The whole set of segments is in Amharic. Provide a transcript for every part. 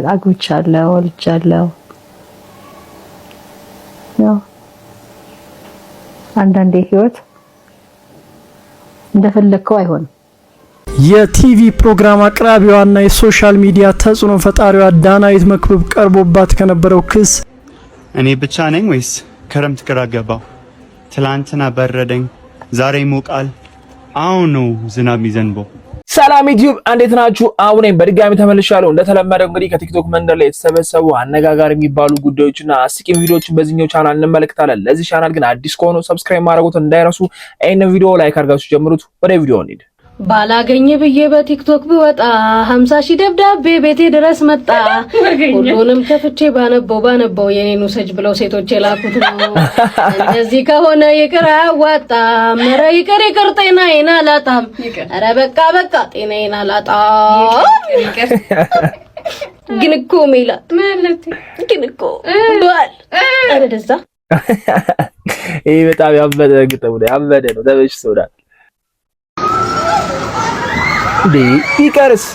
አግብቻለሁ ወልጃለሁ ያው አንዳንዴ ህይወት እንደፈለከው አይሆንም። የቲቪ ፕሮግራም አቅራቢዋና የሶሻል ሚዲያ ተጽዕኖ ፈጣሪዋ ዳናዊት መክብብ ቀርቦባት ከነበረው ክስ እኔ ብቻ ነኝ ወይስ ክረምት ግራ ገባው? ትላንትና በረደኝ፣ ዛሬ ይሞቃል፣ አሁን ነው ዝናብ የሚዘንበው። ሰላም ዩቲዩብ እንዴት ናችሁ? አሁን በድጋሚ ተመልሻለሁ። እንደተለመደው እንግዲህ ከቲክቶክ መንደር ላይ የተሰበሰቡ አነጋጋሪ የሚባሉ ጉዳዮችና አስቂኝ ቪዲዮዎችን በዚህኛው ቻናል እንመለከታለን። ለዚህ ቻናል ግን አዲስ ከሆኑ ሰብስክራይብ ማድረጉት እንዳይረሱ። ይሄን ቪዲዮ ላይክ አድርጋችሁ ጀምሩት። ወደ ቪዲዮው እንሂድ። ባላገኘ ብዬ በቲክቶክ ብወጣ 50,000 ደብዳቤ ቤቴ ድረስ መጣ። ሁሉንም ከፍቼ ባነበው የኔኑ ሰጅ ብለው ሴቶች የላኩት ነው። እንደዚህ ከሆነ ይቅር አያዋጣም። ኧረ ይቅር ጤናዬን አላጣም። ኧረ በቃ ጤናዬን አላጣም። ግን እኮ ሜላት ማለት ግን እኮ ባል ኧረ ደዛ ይሄ በጣም ያበደ ግጥም ነው። ያበደ ነው። ተበሽቶናል። ይቀርስ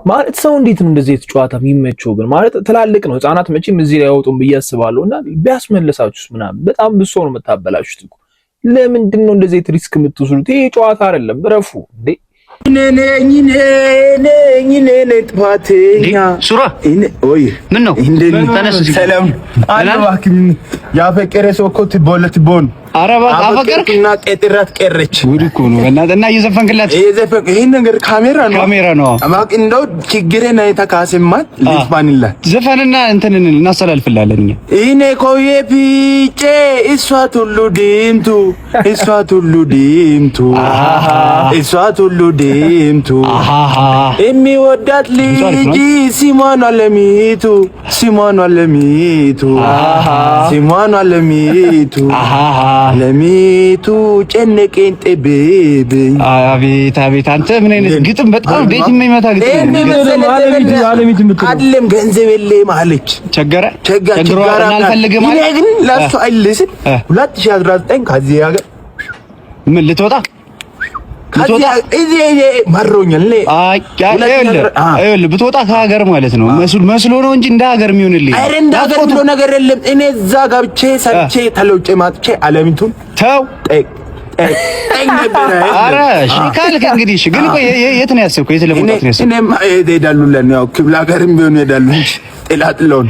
ማለት ሰው እንዴት ነው እንደዚህ የተጫዋታ የሚመቸው? ግን ማለት ትላልቅ ነው ህፃናት መቼም እዚህ ላይ ያወጡን ብዬ አስባለሁና ቢያስመለሳችሁስ ምናምን በጣም ብሶ ነው የምታበላሹት እኮ። ለምንድን ነው እንደዚህ ሪስክ የምትወስዱት? ይሄ ጨዋታ አይደለም። ረፉ እንዴ ነኝ ጥፋተኛ ሱራ ወይ ምን ነው ተነስ። ሰላም አላባክኝ ያፈቀረ ሰው እኮ ትቦን አረባ አፈቀርክና ቀጥራት ቀረች። ጉድ እኮ ነው እና እየዘፈንክላት ይሄን ነገር ካሜራ ነው አማቅ እንደው ችግሬን አይተካስማት ልትባንላት ዘፈንና እንትንን እናስተላልፍላለን እኛ እኔ ኮዬ ፒጬ እሷ ሁሉ ዲምቱ የሚወዳት ልጅ ሲሟን አለሚቱ ለሚቱ ጨነቀኝ ጠበበኝ። አቤት አንተ ምን አይነት ግጥም! በጣም ቤት የሚመታ ግጥም አይደለም። ገንዘብ የለም አለች ቸገራ አልፈልግም አለ። ግን ለሱ አይልስም 2019 ከዚህ ሀገር ምን ልትወጣ ማሮኛል። ብትወጣ ከሀገር ማለት ነው መስሎ ነው እንጂ እንደ ሀገር የሚሆንልኝ አይደል? እንደ ሀገር ብሎ ነገር የለም። እኔ እዛ ጋብቼ ሰርቼ ተለውጬ ማጥቼ አለሚቱን ተው ኧረ እሺ ካልክ እንግዲህ እሺ። ግን ቆይ የት ነው ያሰብከው? የት ለመውጣት ነው ያሰብከው? እኔማ እሄዳለሁ ያው ክፍለ ሀገርም ቢሆን እሄዳለሁ እንጂ ጥላጥለውን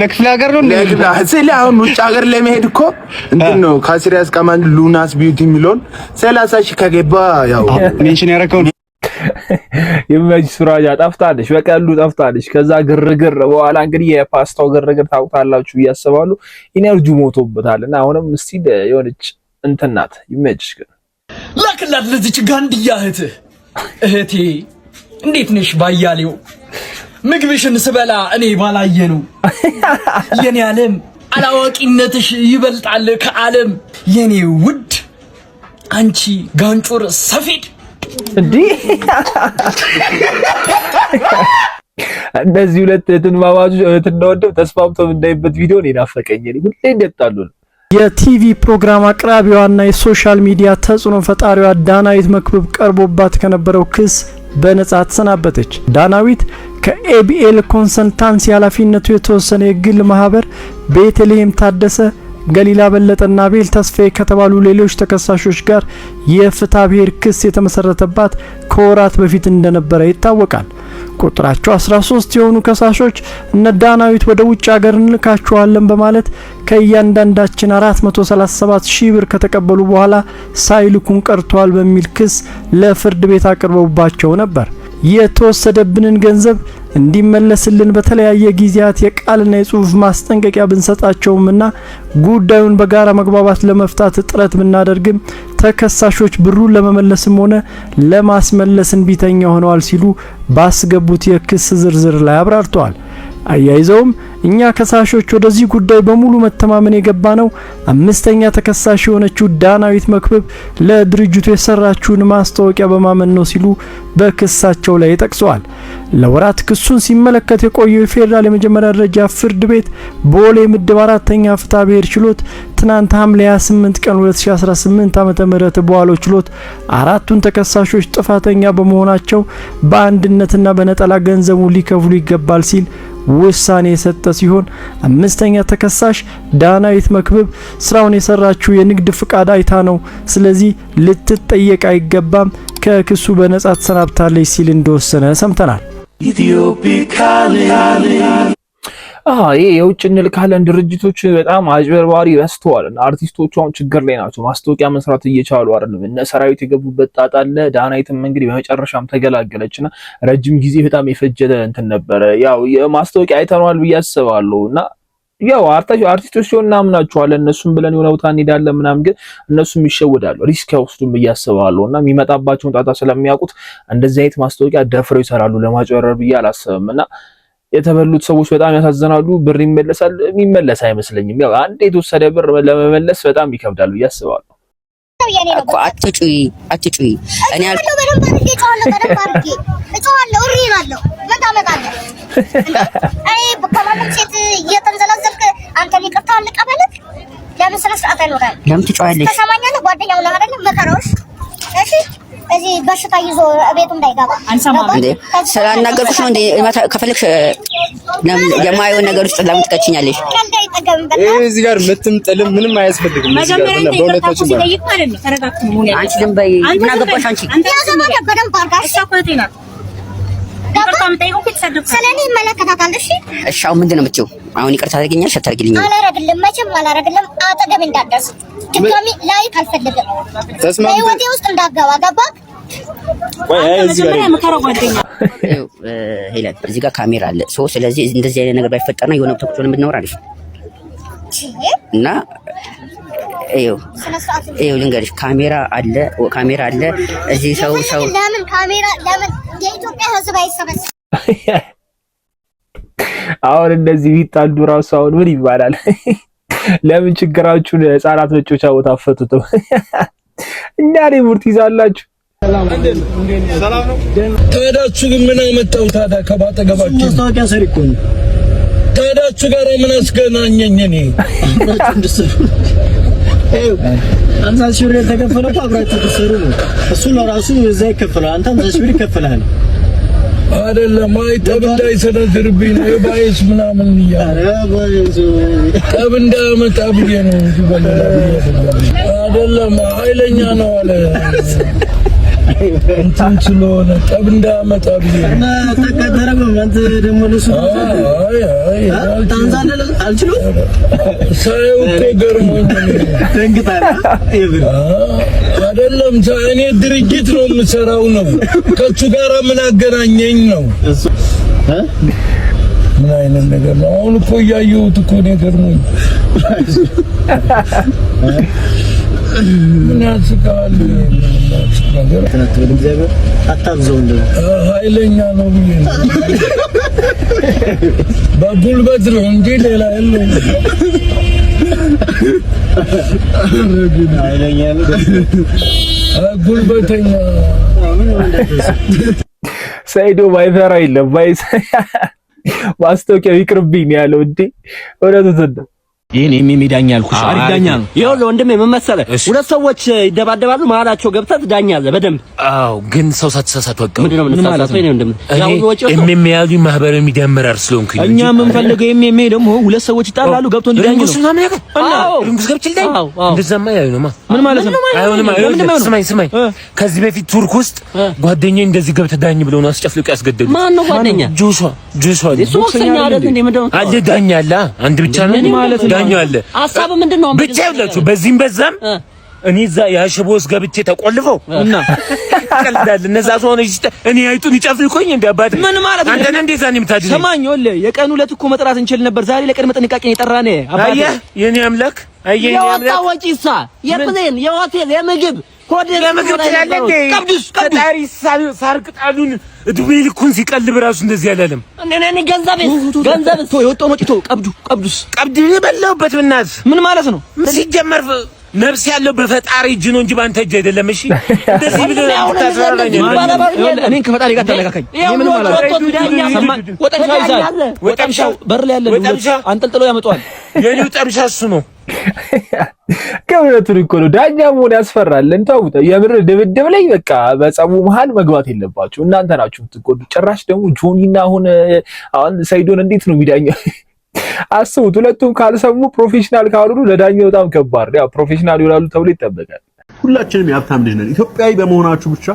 ክፍለ ሀገር ነው ስለ አሁን ውጭ ሀገር ለመሄድ እኮ እንትን ነው ካስሪያስ ቀማን ሉናስ ቢዩቲ ሚሊዮን 30,000 ከገባ ያው ሜንሽን ያደረከው የማጅ ሱራጃ ጠፍታለች። በቀሉ ጠፍታለች። ከዛ ግርግር በኋላ እንግዲህ የፓስታው ግርግር ታውቃላችሁ እያሰባሉ ኢነርጂ ሞቶበታልና አሁንም እስቲ የሆነች እንትናት ይመችሽ። ግን ለክላት ለዚች ጋንድያ እህቴ እንዴት ነሽ? ባያሌው ምግብሽን ስበላ እኔ ባላየ ነው የኔ ዓለም አላዋቂነትሽ ይበልጣል ከዓለም የኔ ውድ አንቺ ጋንጮር ሰፌድ እንዴ! እንደዚህ ሁለት ትንማማጆች እንደወደው ተስፋምተው እንዳይበት ቪዲዮ ነው ናፈቀኝ። ሁሌ እንደጣሉ ነው። የቲቪ ፕሮግራም አቅራቢዋና የሶሻል ሚዲያ ተጽዕኖ ፈጣሪዋ ዳናዊት መክብብ ቀርቦባት ከነበረው ክስ በነጻ ተሰናበተች። ዳናዊት ከኤቢኤል ኮንሰልታንሲ ኃላፊነቱ የተወሰነ የግል ማህበር ቤተልሔም ታደሰ፣ ገሊላ በለጠና ቤል ተስፋዬ ከተባሉ ሌሎች ተከሳሾች ጋር የፍትሐ ብሔር ክስ የተመሰረተባት ከወራት በፊት እንደነበረ ይታወቃል። ቁጥራቸው 13 የሆኑ ከሳሾች እነ ዳናዊት ወደ ውጭ ሀገር እንልካቸዋለን በማለት ከእያንዳንዳችን 437,000 ብር ከተቀበሉ በኋላ ሳይልኩን ቀርተዋል በሚል ክስ ለፍርድ ቤት አቅርበውባቸው ነበር። የተወሰደብንን ገንዘብ እንዲመለስልን በተለያየ ጊዜያት የቃልና የጽሁፍ ማስጠንቀቂያ ብንሰጣቸውምና ጉዳዩን በጋራ መግባባት ለመፍታት ጥረት ብናደርግም ተከሳሾች ብሩን ለመመለስም ሆነ ለማስመለስ እንቢተኛ ሆነዋል ሲሉ ባስገቡት የክስ ዝርዝር ላይ አብራርተዋል። አያይዘውም እኛ ከሳሾች ወደዚህ ጉዳይ በሙሉ መተማመን የገባ ነው አምስተኛ ተከሳሽ የሆነችው ዳናዊት መክብብ ለድርጅቱ የሰራችውን ማስታወቂያ በማመን ነው ሲሉ በክሳቸው ላይ ጠቅሰዋል። ለወራት ክሱን ሲመለከት የቆየው የፌዴራል የመጀመሪያ ደረጃ ፍርድ ቤት ቦሌ ምድብ 4ኛ ፍትሐ ብሔር ችሎት ትናንት ሐምሌ 28 ቀን 2018 ዓ.ም በዋለው ችሎት አራቱን ተከሳሾች ጥፋተኛ በመሆናቸው በአንድነትና በነጠላ ገንዘቡን ሊከፍሉ ይገባል ሲል ውሳኔ የሰጠ ሲሆን አምስተኛ ተከሳሽ ዳናዊት መክብብ ስራውን የሰራችው የንግድ ፍቃድ አይታ ነው፣ ስለዚህ ልትጠየቅ አይገባም፣ ከክሱ በነጻ ተሰናብታለች ሲል እንደወሰነ ሰምተናል። ይሄ የውጭ እንልካለን ድርጅቶች በጣም አጭበርባሪ ረስተዋል። አርቲስቶቹ አሁን ችግር ላይ ናቸው። ማስታወቂያ መስራት እየቻሉ አይደለም። እነ ሰራዊት የገቡበት ጣጣ አለ። ዳናዊትም እንግዲህ በመጨረሻም ተገላገለችና ረጅም ጊዜ በጣም የፈጀደ እንትን ነበረ። ያው የማስታወቂያ አይተናል ብዬ አስባለሁ እና ያው አርቲስቶች ሲሆን እናምናቸዋለን እነሱም ብለን የሆነ ቦታ እንሄዳለን ምናምን፣ ግን እነሱም ይሸወዳሉ፣ ሪስክ ያወስዱም ብዬ አስባለሁ እና የሚመጣባቸውን ጣጣ ስለሚያውቁት እንደዚህ አይነት ማስታወቂያ ደፍረው ይሰራሉ። ለማጭበርበር ብዬ አላስብም እና የተበሉት ሰዎች በጣም ያሳዝናሉ። ብር ይመለሳል የሚመለስ አይመስለኝም። ያው አንድ የተወሰደ ብር ለመመለስ በጣም ይከብዳል ብዬ አስባለሁ። እኮ አትጩይ እኔ አልኩ በደንብ አድርጌ እጮሃለሁ እሪ እላለሁ። ምን ታመጣለህ? አይ በከማለት ሴት እየተንዘላዘልክ አንተ ይቅርታ አልቀበልክ። ለምን ስነ ስርዓት አይኖርም? ለምን ትጮሃለሽ? ተሰማኛለህ? ጓደኛው ነው አይደል? መከራውሽ እሺ እዚህ በሽታ ይዞ ቤቱ እንዳይገባ አንሰማም እንዴ? ስላናገርኩሽ ነው እንዴ? ከፈለግሽ የማይሆን ነገር ውስጥ ለምን ትከችኛለሽ? እዚህ ጋር ምትምጥልም ምንም አያስፈልግም። በሁለታችን አንቺ ዝም በይ። ምን አገባሽ አንቺ? ያዘመደ በደንብ አድርጋሽ እሳቆቴና ስለኔ ይመለከታታል። እሺ አሁን ምንድን ነው የምትይው? አሁን ይቅርታ ታደርጊኛለሽ? አታደርጊልኝም? አላደርግልም፣ መቼም አላደርግልም። አጠገብ እንዳትደርስ ድጋሚ ላይ ካልፈልግም በህይወቴ ውስጥ እንዳትገባ። ገባህ? ሄለን እዚህ ጋር ካሜራ አለ። ስለዚህ እንደዚህ አይነት ነገር ባይፈጠር ነው የሆነ ተኩት ነው የምናወራ አይደል? እና ይኸው ልንገርሽ፣ ካሜራ አለ እዚህ ሰው ለምን ካሜራ ለምን የኢትዮጵያ ሕዝብ አይሰበሰብም? አሁን እንደዚህ ቢጣሉ ራሱ አሁን ምን ይባላል? ለምን ችግራችሁን ህፃናት መጮቻ ቦታ አፈቱት? እና ሪፖርት ይዛላችሁ። ሰላም ነው። ታዳችሁ ግን ምን አመጣው? ታዳ ከባጠገባችሁ ማስታወቂያ ሰሪ እኮ ነው። ታዳችሁ ጋር ምን አስገናኘኝ? እኔ አንተ ሺህ ብር ተከፈለው አብራችሁ ተሰሩ ነው። እሱ ለራሱ እዛ ይከፈላል። አንተ 50 ሺህ ብር ይከፈላል አይደለም? አይ ጠብ እንዳይሰነዝርብኝ ነው ባይስ ምናምን ይያለ ጠብ እንዳመጣ ብዬ ነው አይደለም? ኃይለኛ ነው አለ እንትን ስለሆነ ጠብ እንዳመጣ ብዬ ነው። ተከተረም አንተ ደግሞ ለሱ ታንዛለ አልችሎ ሳይው ገርሞኝ ደንግጣላ አይደለም? እኔ ድርጅት ነው የምሰራው ነው። ከሱ ጋር ምን አገናኘኝ ነው? ምን አይነት ነገር ነው? አሁን እኮ እያየሁት እኮ ነገር ነው። ምን ያስቃል? ነገር ተነተለ እግዚአብሔር አታብዘው እንደ ኃይለኛ ነው ብዬ ነው። በጉልበት ነው እንጂ ሌላ የለውም። ኃይለኛ ነው ጉልበተኛ። ሰይዶ ባይፈራ የለም ባይስ ማስታወቂያው ይቅርብኝ ያለው እንዴ ወረዱ ዘንድ ይሄን የሚዳኛ ያልኩሽ አሪፍ ዳኛ ነው። ይኸውልህ ወንድሜ ምን መሰለህ፣ ሁለት ሰዎች ይደባደባሉ፣ መሀላቸው ገብተህ ትዳኛለህ በደንብ። አዎ ግን ሰው ሳትሳሳት ወቀው ምንድን ነው የምንሳሳተው? እኔ ወንድሜ ያው ወጪው የሚያዩ ማህበራዊ ሚዲያ አመራር ስለሆንኩኝ እኛ የምንፈልገው የሚሜ ደግሞ ሁለት ሰዎች ይጣላሉ ገብቶ እንዲዳኝ ነው። እሱና ምን ያውቃል? እንግዲህ ገብችል ዳኝ እንደዛማ ያዩ ነው። ምን ማለት ነው? አይሆንም። ስማኝ ከዚህ በፊት ቱርክ ውስጥ ጓደኛዬ እንደዚህ ገብተህ ዳኝ ብለው ነው አስጨፍልቀው ያስገደሉት። ማን ነው ጓደኛ? ጆሹዋ እሱ ወሰኛ አይደል እንዴ? ምንድነው አለ ዳኛ አለ አንድ ብቻ ነው ማለት ነው። ዳኛ አለ ሐሳብ ምንድነው? ብቻ ያላችሁ በዚህም በዛም እኔ እዛ ያሽቦስ ገብቼ ተቆልፈው እና ቀልዳል እነዛ ሆነሽ እኔ አይጡን ይጨፍልኩኝ እንደ አባት ምን ማለት ነው? አንተ እንደዛ ነው የምታድነው? ሰማኝ ወለ የቀን ሁለት እኮ መጥራት እንችል ነበር። ዛሬ ለቀድመ ጥንቃቄ የጠራነ አባቴ። አየህ የኔ አምላክ አየህ የኔ አምላክ ያው ወጪሳ የፕሌን የሆቴል የምግብ ኮዴ ለምግብ ትላለህ እንዴ? ቀብዱስ ፈጣሪ ሳር ቅጠሉን እድሜ ልኩን ሲቀልብ ራሱ እንደዚህ ያላለም። እኔ ገንዘብ የወጣው ነው ጭቶ ቀብዱስ ቀብድ የበላሁበት ብናት ምን ማለት ነው? ሲጀመር ነፍስ ያለው በፈጣሪ እጅ ነው እንጂ ባንተ እጅ አይደለም። እሺ እንደዚህ ብለህ ታስራራኝ። እኔን ከፈጣሪ ጋር ተለካካኝ። ምን ማለት ነው? ወጣምሻው በር ላይ ያለ አንጠልጥሎ ያመጣዋል። የኔው ጠምሻ እሱ ነው። ከእውነቱን እኮ ነው። ዳኛ መሆን ያስፈራል። እንታውቁት የምር ድብድብ ላይ በቃ በጸቡ መሃል መግባት የለባችሁ እናንተ ናችሁ የምትጎዱ። ጭራሽ ደግሞ ጆኒና አሁን ሰይዶን እንዴት ነው የሚዳኘው? አስቡት። ሁለቱም ካልሰሙ ፕሮፌሽናል ካልሆኑ ለዳኛው በጣም ከባድ ነው። ያው ፕሮፌሽናል ይሆናሉ ተብሎ ይጠበቃል። ሁላችንም የሀብታም ልጅ ነን። ኢትዮጵያዊ በመሆናችሁ ብቻ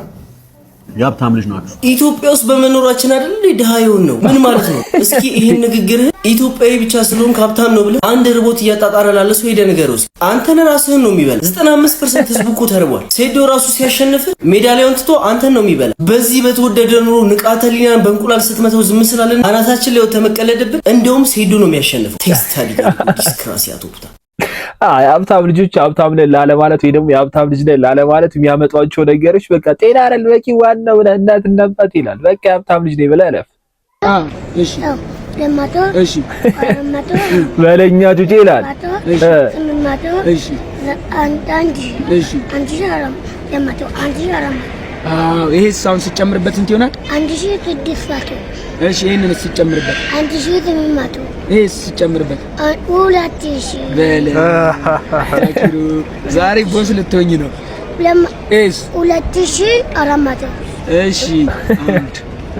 የሀብታም ልጅ ናችሁ። ኢትዮጵያ ውስጥ በመኖራችን አይደል ድሃ ይሆን ነው? ምን ማለት ነው? እስኪ ይሄን ንግግር ኢትዮጵያዊ ብቻ ስለሆንክ ሀብታም ነው ብለህ አንድ ርቦት እያጣጣረ ላለ ሰው ሄደህ ንገረው። አንተን ራስህን ነው የሚበላ። 95% ህዝቡ እኮ ተርቧል። ሴዶ ራሱ ሲያሸንፍ ሜዳሊያውን ትቶ አንተን ነው የሚበላ። በዚህ በተወደደ ኑሮ ንቃተ ህሊናን በእንቁላል ስትመተው ዝም ስላለን አናታችን ላይ ተመቀለደብን። እንደውም ሴዶ ነው የሚያሸንፈው። ቴስታሊ ዲስክራሲ አቶፕታ የሀብታም ልጆች ሀብታም ነን ላለ ማለት ወይ ደግሞ የሀብታም ልጅ ነን ላለ ማለት የሚያመጧቸው ነገሮች በቃ ጤና አይደል በቂ ዋናው እናት እና አባት ይላል። በቃ የሀብታም ልጅ ነኝ ብለህ እለፍ። እሺ ለማቶ እሺ ለማቶ በለኛ ጩጬ ይላል። እሺ አንዳንድ እሺ አንቺ አራም ለማቶ አንቺ አራም ይሄ ሳውንድ ሲጨምርበት እንት ይሆናል 1600 እሺ ይሄንን ሲጨምርበት 1800 ይሄ ሲጨምርበት 2000 በለ ታኪሩ ዛሬ ቦስ ልትሆኝ ነው። ለማ እስ 2400 እሺ 1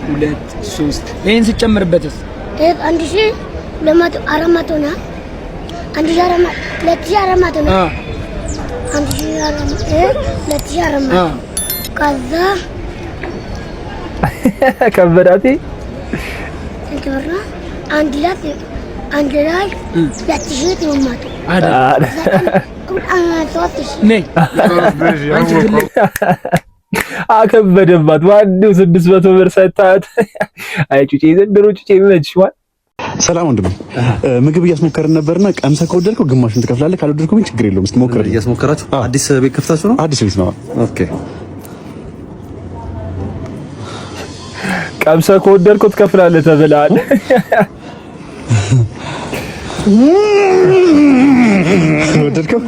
2 3 ይሄን ሲጨምርበትስ 1200 ነው 2400 ነው 2400 ከዛ ከበዳቴ እንተራ አንድ ላይ 2000 ይወማቱ አከበደባት ዋናው 600 ብር ሰጣት። አይ ጩጬ ዘንድሮ ጩጬ ይመችዋል። ሰላም ወንድም፣ ምግብ እያስሞከርን ነበርና ቀምሰህ ከወደድከው ግማሹን ትከፍላለህ፣ ካልወደድከው ግን ችግር የለውም። እስኪ ሞክር። እያስሞከራችሁ አዲስ ቤት ከፍታችሁ ነው? አዲስ ቤት ነው። ኦኬ። ቀምሰህ ከወደድከው ትከፍላለህ ተብለሃል። ወደድከው?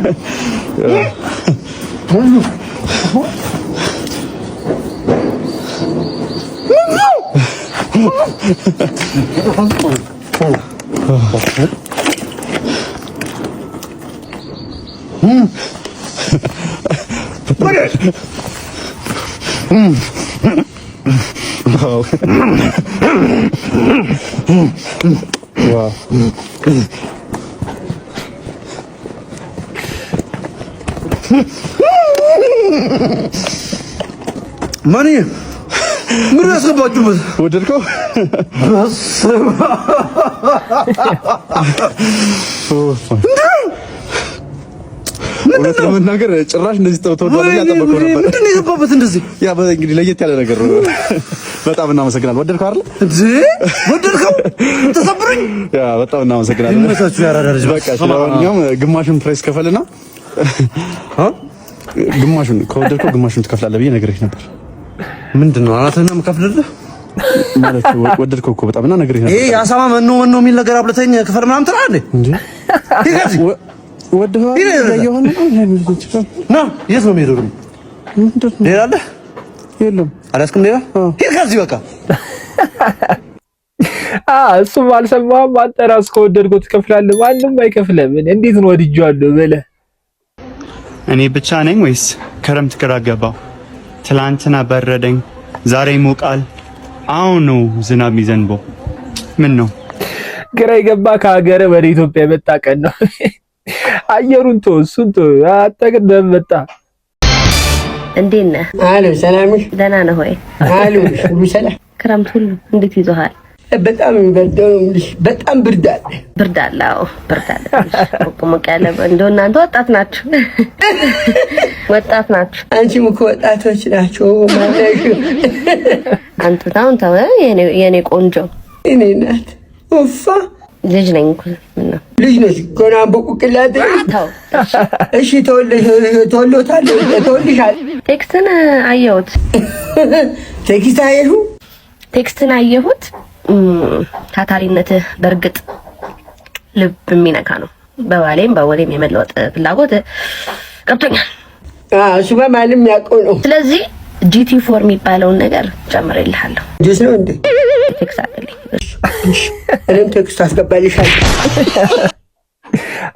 ማን ምን ያስገባችሁበት? ወደድከው? እውነት ለመናገር ጭራሽ እንደዚህ ተወደደ ያጠበቀው ነበር። ምንድን ነው የገባበት እንደዚህ? ያ እንግዲህ ለየት ያለ ነገር ነው። በጣም እናመሰግናለን። ወደድከው አይደል? ወደድከው? ተሰብሩኝ። ያ በጣም እናመሰግናለን። ይመሳችሁ ያራዳልጅ። በቃ ስለማንኛውም ግማሹን ፕራይስ ከፈልና ግማሹን ከወደድከው ግማሹን ትከፍላለህ ብዬ ነግሬህ ነበር። ምንድን ነው አናተና መከፍልልህ ማለት ወደድከው እኮ በጣም እና ነግሬህ ነበር። ይሄ ያሳማ መኖ የሚል ነገር አብለተኝ ክፈል ምናምን ትላለህ እንዴ? ይገርም ወደው ያየሆነ ነው። የት ነው የሚሄደው? ሌላ አለ? የለም። አላስክም ሌላ? ሂድ ከዚህ በቃ። እሱም አልሰማህም? አንተ ራስህ ከወደድከው ትከፍላለህ፣ ማንም አይከፍልም። እንዴት ነው ወድጄዋለሁ ብለህ? እኔ ብቻ ነኝ ወይስ ክረምት ግራ ገባው? ትላንትና በረደኝ፣ ዛሬ ይሞቃል፣ አሁን ነው ዝናብ የሚዘንበው። ምን ነው ግራ የገባ ከሀገር ወደ ኢትዮጵያ የመጣ ቀን ነው። አየሩን ተው፣ እሱን ተው። አጠቅም ደመጣ። እንዴት ነህ? አሎ፣ ሰላም ነሽ? ደህና ነህ ወይ? አሎ፣ ሁሉ ሰላም? ክረምት ሁሉ እንዴት ይዞሃል? በጣም የሚበርደው ነው የምልሽ። በጣም ብርድ አለ። ብርድ አለ? አዎ ብርድ አለ። ሞቅ ያለ እንደው እናንተ ወጣት ናችሁ፣ ወጣት ናችሁ። አንቺም እኮ ወጣቶች ናቸው ማለት አንተ ታውን ተው። የኔ ቆንጆ እኔ ናት ኡፋ ልጅ ነኝ እኮ ነው። ልጅ ነሽ ገና በቁቅላት ተው። እሺ ተወልዶታል። ቴክስትን አየሁት። ቴክስት አየሁ? ቴክስትን አየሁት። ታታሪነትህ በእርግጥ ልብ የሚነካ ነው። በባሌም በወሌም የመለወጥ ፍላጎት ገብቶኛል። እሱ በማንም ያውቀው ነው። ስለዚህ GT4 የሚባለውን ነገር ጨምሬልሃለሁ። ጁስ ነው እንዴ? ቴክስት አድርግልኝ። እኔም ቴክስት አስገባልሻለሁ።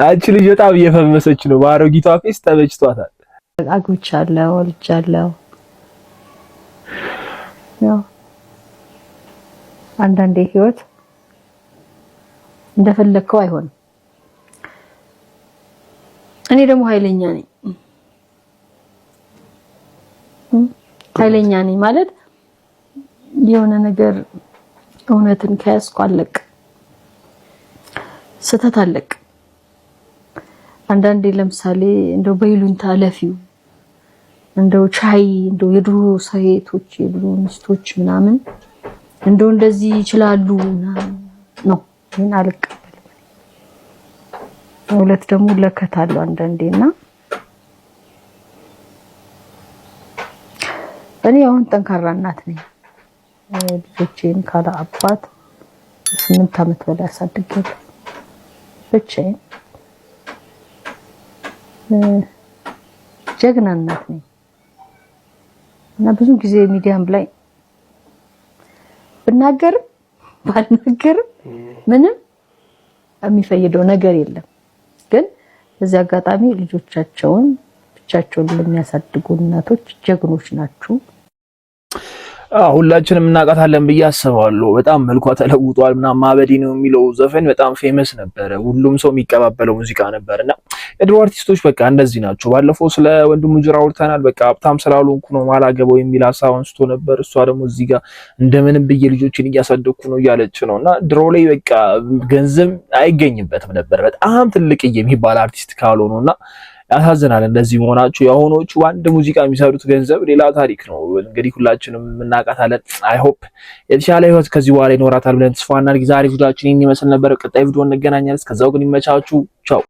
አንቺ ልጅ በጣም እየፈመሰች ነው። ባሮጊቷ ፌስ ተመችቷታል። አግብቻለሁ፣ ወልጃለሁ። ያው አንዳንዴ ህይወት እንደፈለከው አይሆንም። እኔ ደግሞ ኃይለኛ ነኝ። ኃይለኛ ነኝ ማለት የሆነ ነገር እውነትን ከያዝኩ አለቅ፣ ስተት አለቅ። አንዳንዴ ለምሳሌ እንደው በይሉንታ ለፊው እንደው ቻይ እንደው የድሮ ሴቶች የድሮ ሚስቶች ምናምን እንደው እንደዚህ ይችላሉ ነው ግን አልቀበልም። ሁለት ደግሞ ለከታለው አንዳንዴና እኔ አሁን ጠንካራ እናት ነኝ። ልጆቼን ካለ አባት 8 አመት በላይ አሳድጌያለሁ ብቻዬን። ጀግና እናት ነኝ እና ብዙ ጊዜ ሚዲያም ላይ ብናገርም ባልናገርም ምንም የሚፈይደው ነገር የለም። ግን በዚህ አጋጣሚ ልጆቻቸውን ብቻቸውን ለሚያሳድጉ እናቶች ጀግኖች ናችሁ። ሁላችንም እናውቃታለን ብዬ አስባለሁ። በጣም መልኳ ተለውጧል ምናምን ማበዲ ነው የሚለው ዘፈን በጣም ፌመስ ነበረ። ሁሉም ሰው የሚቀባበለው ሙዚቃ ነበርና የድሮ አርቲስቶች በቃ እንደዚህ ናቸው። ባለፈው ስለ ወንድሙ ጅራ አውርተናል። በቃ ሀብታም ስላልሆንኩ ነው ማላገባው የሚል ሀሳብ አንስቶ ነበር። እሷ ደግሞ እዚህ ጋር እንደምንም ብዬ ልጆችን እያሳደግኩ ነው እያለች ነውና ድሮ ላይ በቃ ገንዘብ አይገኝበትም ነበር በጣም ትልቅ የሚባል አርቲስት ካልሆነና ያሳዝናል እንደዚህ መሆናችሁ። የአሁኖቹ አንድ ሙዚቃ የሚሰሩት ገንዘብ ሌላ ታሪክ ነው። እንግዲህ ሁላችንም እናውቃታለን። አይ ሆፕ የተሻለ ህይወት ከዚህ በኋላ ይኖራታል ብለን ተስፋ እናድርግ። ዛሬ ቪዲዮአችን ይህን ይመስል ነበር። ቀጣይ ቪዲዮ እንገናኛለን። እስከዛው ግን ይመቻችሁ። ቻው።